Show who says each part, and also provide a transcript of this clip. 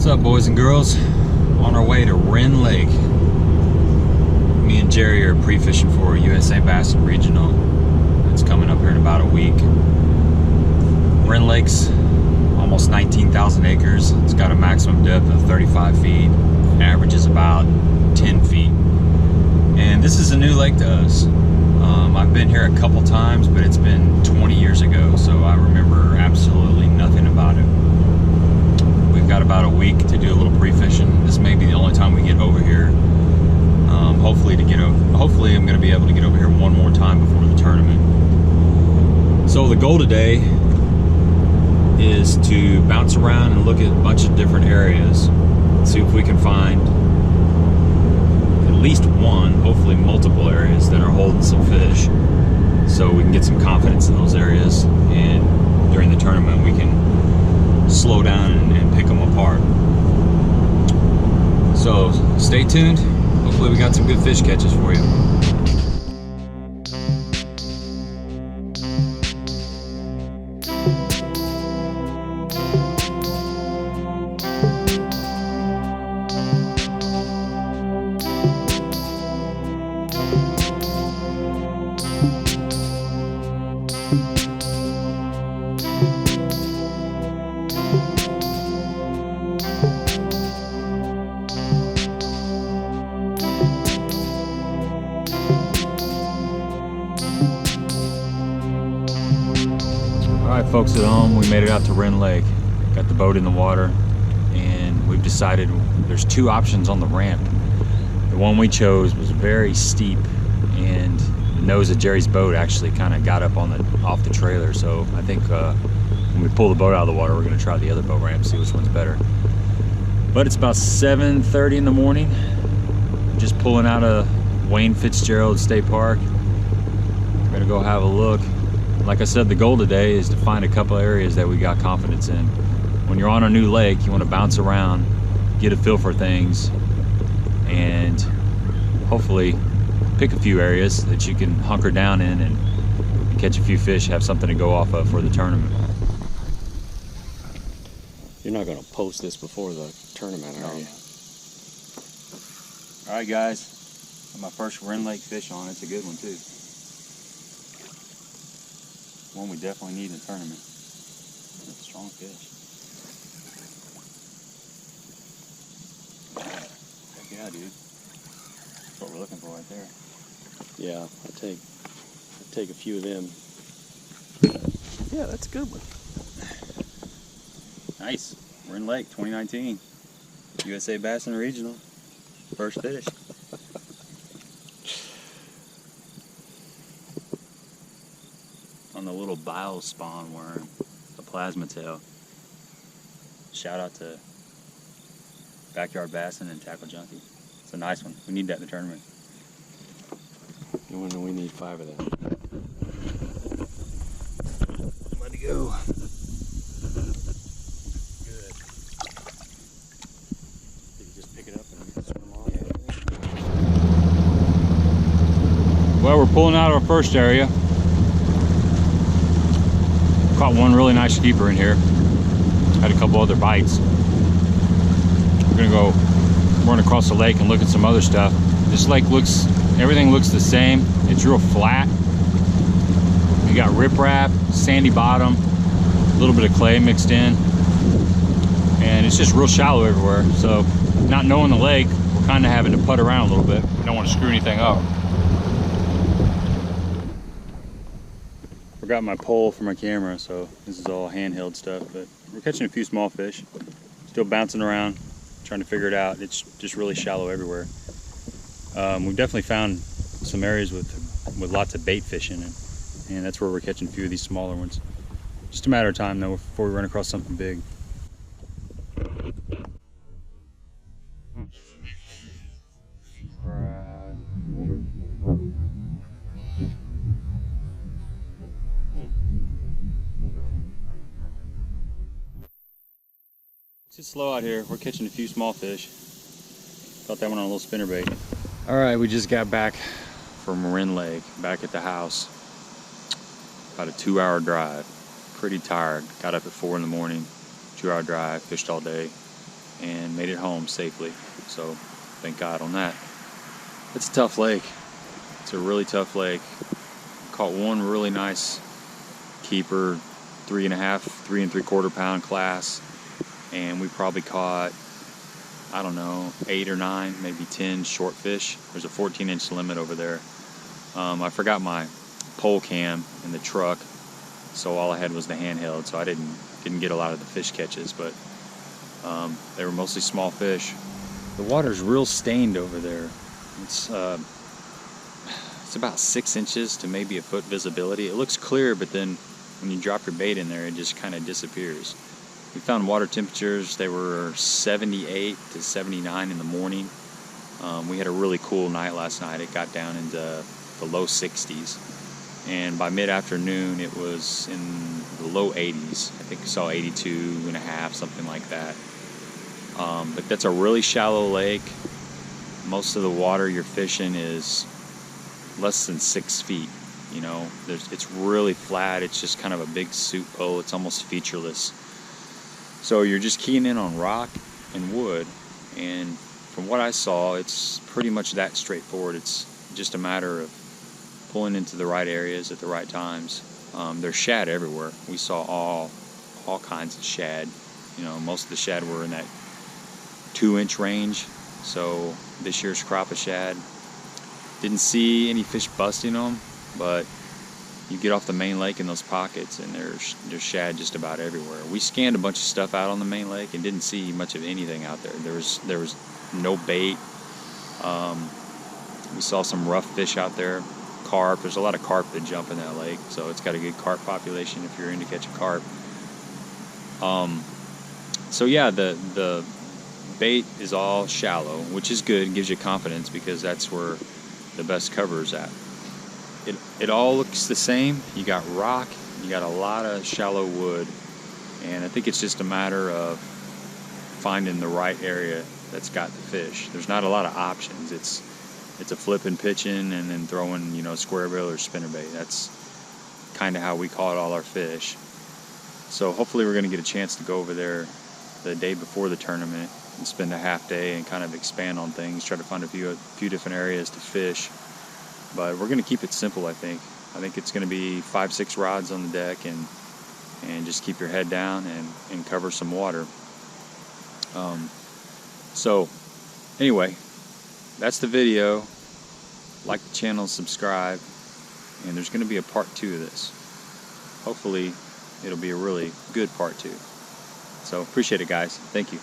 Speaker 1: What's up, boys and girls? On our way to Rend Lake. Me and Jerry are pre-fishing for USA Bassin Regional. It's coming up here in about a week. Rend Lake's almost 19,000 acres. It's got a maximum depth of 35 feet. Average is about 10 feet. And this is a new lake to us. I've been here a couple times, but it's been 20 years ago, so I remember absolutely nothing about it. We've got about a week to do a little pre-fishing. This may be the only time we get over here. Hopefully I'm going to be able to get over here one more time before the tournament. So the goal today is to bounce around and look at a bunch of different areas, see if we can find at least one, hopefully multiple areas that are holding some fish, so we can get some confidence in those areas, and during the tournament we can slow down and pick them apart. So stay tuned. Hopefully we got some good fish catches for you. Alright folks at home, we made it out to Rend Lake. Got the boat in the water, and we've decided there's two options on the ramp. The one we chose was very steep, and the nose of Jerry's boat actually kind of got up off the trailer. So I think when we pull the boat out of the water, we're going to try the other boat ramp, see which one's better. But it's about 7:30 in the morning. Just pulling out of Wayne Fitzgerald State Park. We're going to go have a look. Like I said, the goal today is to find a couple areas that we got confidence in. When you're on a new lake, you want to bounce around, get a feel for things, and hopefully pick a few areas that you can hunker down in and catch a few fish, have something to go off of for the tournament.
Speaker 2: You're not going to post this before the tournament, are you?
Speaker 1: All right, guys. Got my first Rend Lake fish on. It's a good one, too. One we definitely need in the tournament. That's a strong fish. Heck yeah, dude. That's what we're looking for right there.
Speaker 2: Yeah, I take a few of them. Yeah, that's a good one.
Speaker 1: Nice. Rend Lake 2019. USA Bassin Regional. First fish. On the little bile spawn worm, the plasma tail. Shout out to Backyard Bassin and Tackle Junkie. It's a nice one. We need that in the tournament.
Speaker 2: We need 5 of them.
Speaker 1: Let it go.
Speaker 2: Good. Did you just pick it up and swim off?
Speaker 1: Yeah. Well, we're pulling out our first area. Caught one really nice keeper in here. Had a couple other bites. We're gonna go run across the lake and look at some other stuff. This lake everything looks the same. It's real flat. You got riprap, sandy bottom, a little bit of clay mixed in, and it's just real shallow everywhere. So, not knowing the lake, we're kind of having to putt around a little bit. We don't want to screw anything up. Forgot my pole for my camera, so this is all handheld stuff, but we're catching a few small fish. Still bouncing around, trying to figure it out. It's just really shallow everywhere. We've definitely found some areas with lots of bait fishing, and that's where we're catching a few of these smaller ones. Just a matter of time though before we run across something big. It's slow out here. We're catching a few small fish. Caught that one on a little spinnerbait. All right, we just got back from Rend Lake, back at the house. About a 2-hour drive. Pretty tired. Got up at 4 in the morning. 2-hour drive, fished all day. and made it home safely. So thank God on that. It's a tough lake. It's a really tough lake. Caught one really nice keeper, 3.5, 3 3/4 pound class, and we probably caught, I don't know, 8 or 9, maybe 10 short fish. There's a 14-inch limit over there. I forgot my pole cam in the truck, so all I had was the handheld, so I didn't get a lot of the fish catches, but they were mostly small fish. The water's real stained over there. It's about 6 inches to maybe a foot visibility. It looks clear, but then when you drop your bait in there, it just kind of disappears. We found water temperatures, they were 78 to 79 in the morning. We had a really cool night last night. It got down into the low 60s. And by mid-afternoon, it was in the low 80s. I think we saw 82.5, something like that. But that's a really shallow lake. Most of the water you're fishing is less than 6 feet. You know, it's really flat. It's just kind of a big soup bowl. It's almost featureless. So you're just keying in on rock and wood. And from what I saw, it's pretty much that straightforward. It's just a matter of pulling into the right areas at the right times. There's shad everywhere. We saw all kinds of shad. You know, most of the shad were in that 2-inch range. So this year's crop of shad, didn't see any fish busting them, but you get off the main lake in those pockets and there's shad just about everywhere. We scanned a bunch of stuff out on the main lake and didn't see much of anything out there. There was no bait. We saw some rough fish out there. Carp. There's a lot of carp that jump in that lake, so it's got a good carp population if you're into catching carp. So yeah, the bait is all shallow, which is good. It gives you confidence because that's where the best cover is at. It all looks the same. You got rock, you got a lot of shallow wood, and I think it's just a matter of finding the right area that's got the fish. There's not a lot of options. It's a flipping, pitching, and then throwing, you know, square bill or spinnerbait. That's kind of how we caught all our fish. So hopefully we're going to get a chance to go over there the day before the tournament and spend a half day and kind of expand on things, try to find a few different areas to fish. But we're going to keep it simple, I think. I think it's going to be 5-6 rods on the deck and just keep your head down and cover some water. So anyway, that's the video. Like the channel, subscribe, and there's going to be a part 2 of this. Hopefully it'll be a really good part 2. So appreciate it, guys. Thank you.